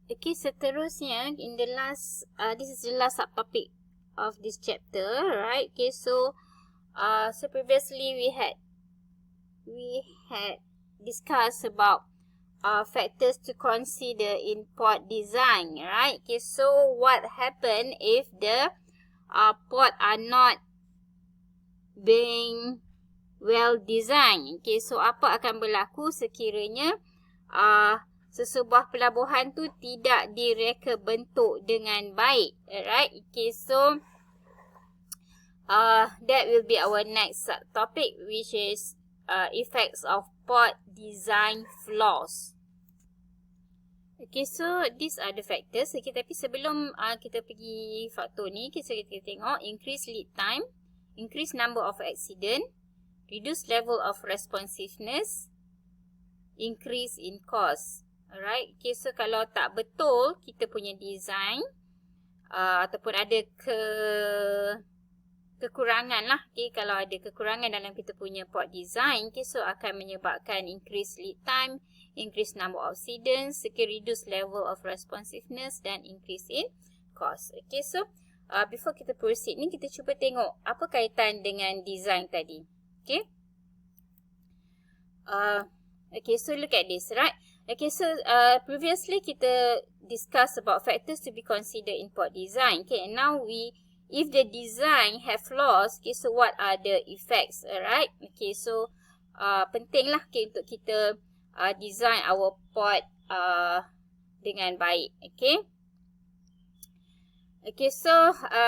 Okay, seterusnya in the last, this is the last subtopic of this chapter, right? Okay, so previously we had discussed about factors to consider in port design, right? Okay, so what happen if the port are not being well designed? Okay, so apa akan berlaku sekiranya sesebuah pelabuhan tu tidak direka bentuk dengan baik, alright? Okay, so that will be our next topic, which is effects of port design flaws. Okay, so these are the factors. Okay, tapi sebelum kita pergi faktor ni, kita tengok increase lead time, increase number of accident, reduce level of responsiveness, increase in cost. Alright, okay, so kalau tak betul kita punya design ataupun ada kekurangan lah, okay, kalau ada kekurangan dalam kita punya port design, okay, so akan menyebabkan increase lead time, increase number of accidents, reduce level of responsiveness dan increase in cost. Okay, so before kita proceed ni, kita cuba tengok apa kaitan dengan design tadi. Okay, okay, so look at this, right? Okay, so previously kita discuss about factors to be considered in port design. Okay, and now if the design have flaws, okay, so what are the effects, alright? Okay, so penting lah, okay, untuk kita design our port dengan baik. Okay, okay, so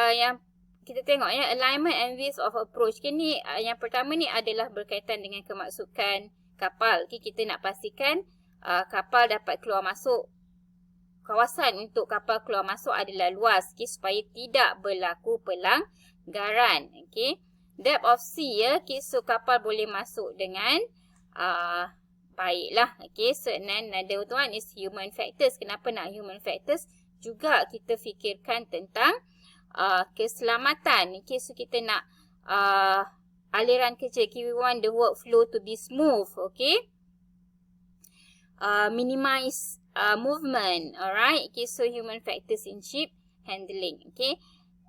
yang kita tengok ya, alignment and width of approach. Okay, ni yang pertama ni adalah berkaitan dengan kemasukan kapal. Okay, kita nak pastikan kapal dapat keluar masuk, kawasan untuk kapal keluar masuk adalah luas, okay, supaya tidak berlaku pelanggaran. Okay, depth of sea, ya, okay, so kapal boleh masuk dengan baiklah. Okay, so then another one is human factors. Kenapa nak human factors? Juga kita fikirkan tentang keselamatan. Okay, so kita nak aliran kerja, okay, we want the workflow to be smooth. Okay, minimize movement. Alright, okay, so human factors in ship handling. Okay,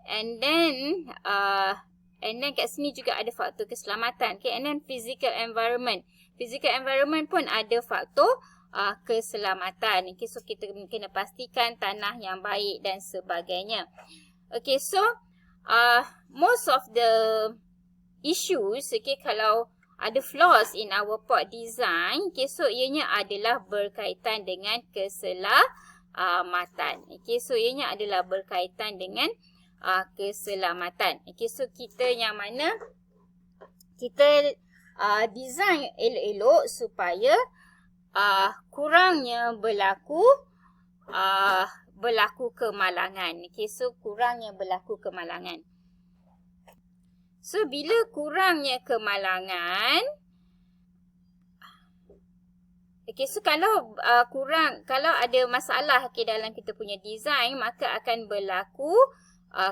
and then kat sini juga ada faktor keselamatan. Okay, and then physical environment. Physical environment pun ada faktor keselamatan. Okay, so kita kena pastikan tanah yang baik dan sebagainya. Okay, so most of the issues, okay, kalau ada flaws in our port design, okay, so ianya adalah berkaitan dengan keselamatan. Okay, so ianya adalah berkaitan dengan keselamatan. Okay, so kita yang mana kita design elok-elok supaya kurangnya berlaku kemalangan. Okay, so kurangnya berlaku kemalangan. So bila kurangnya kemalangan, okay, so kalau kalau ada masalah, okay, dalam kita punya design, maka akan berlaku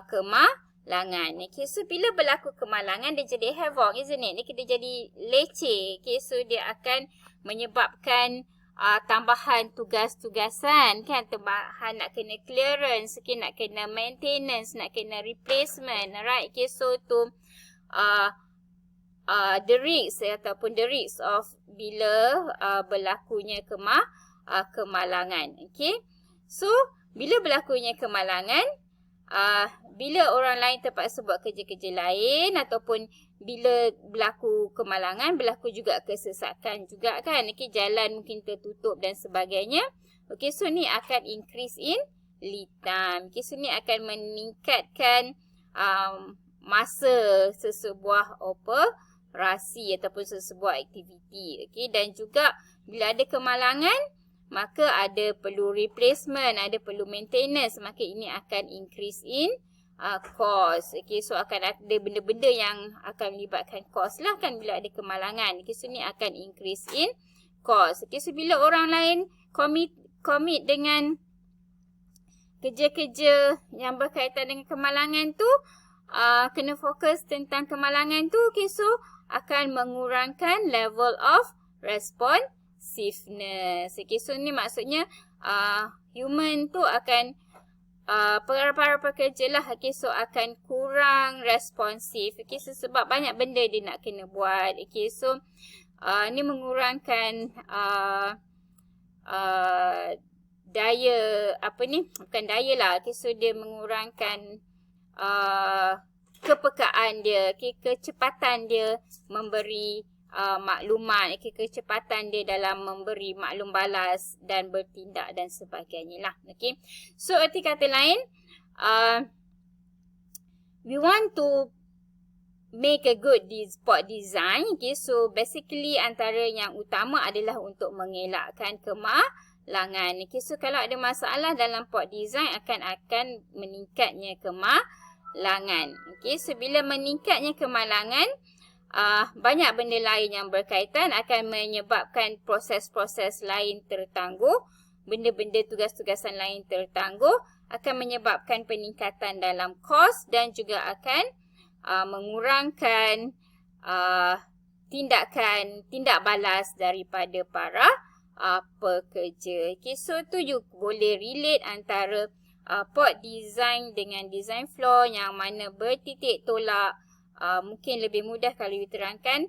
kemalangan. Okay, so bila berlaku kemalangan, dia jadi havoc, isn't it? Dia jadi leceh. Okay, so dia akan menyebabkan tambahan tugas-tugasan, kan? Tambahan nak kena clearance, okay, nak kena maintenance, nak kena replacement, alright? Okay, so tu the risks ataupun the risks of bila berlakunya kemalangan. Okay, so bila berlakunya kemalangan, bila orang lain terpaksa buat kerja-kerja lain, ataupun bila berlaku kemalangan, berlaku juga kesesakan juga, kan? Okay, jalan mungkin tertutup dan sebagainya. Okay, so ni akan increase in lead time. Okay, so ni akan meningkatkan masa sesebuah operasi ataupun sesebuah aktiviti. Okay, dan juga bila ada kemalangan, maka ada perlu replacement, ada perlu maintenance, maka ini akan increase in cost. Okay, so akan ada benda-benda yang akan melibatkan cost lah, kan, bila ada kemalangan. Okay, so ni akan increase in cost. Okay, so bila orang lain commit dengan kerja-kerja yang berkaitan dengan kemalangan tu, kena fokus tentang kemalangan tu, okay, so akan mengurangkan level of responsiveness. Okay, so ni maksudnya human tu akan para pekerja lah, okay, so akan kurang responsif, okay, so sebab banyak benda dia nak kena buat, okay, so ni mengurangkan daya, bukan daya lah, okay, so dia mengurangkan kepekaan dia, okay, kecepatan dia memberi maklumat, okay, kecepatan dia dalam memberi maklum balas dan bertindak dan sebagainya lah, okay. So erti kata lain, we want to make a good spot design, okay, so basically antara yang utama adalah untuk mengelakkan kemalangan, okay, so kalau ada masalah dalam port design akan meningkatnya kemalangan, okay, so bila meningkatnya kemalangan, banyak benda lain yang berkaitan akan menyebabkan proses-proses lain tertangguh, benda-benda tugas-tugasan lain tertangguh, akan menyebabkan peningkatan dalam kos dan juga akan mengurangkan tindak balas daripada para pekerja. Okay, so tu you boleh relate antara port design dengan design flow yang mana bertitik tolak. Mungkin lebih mudah kalau you terangkan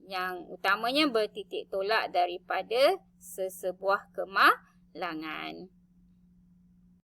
yang utamanya bertitik tolak daripada sesebuah kemalangan.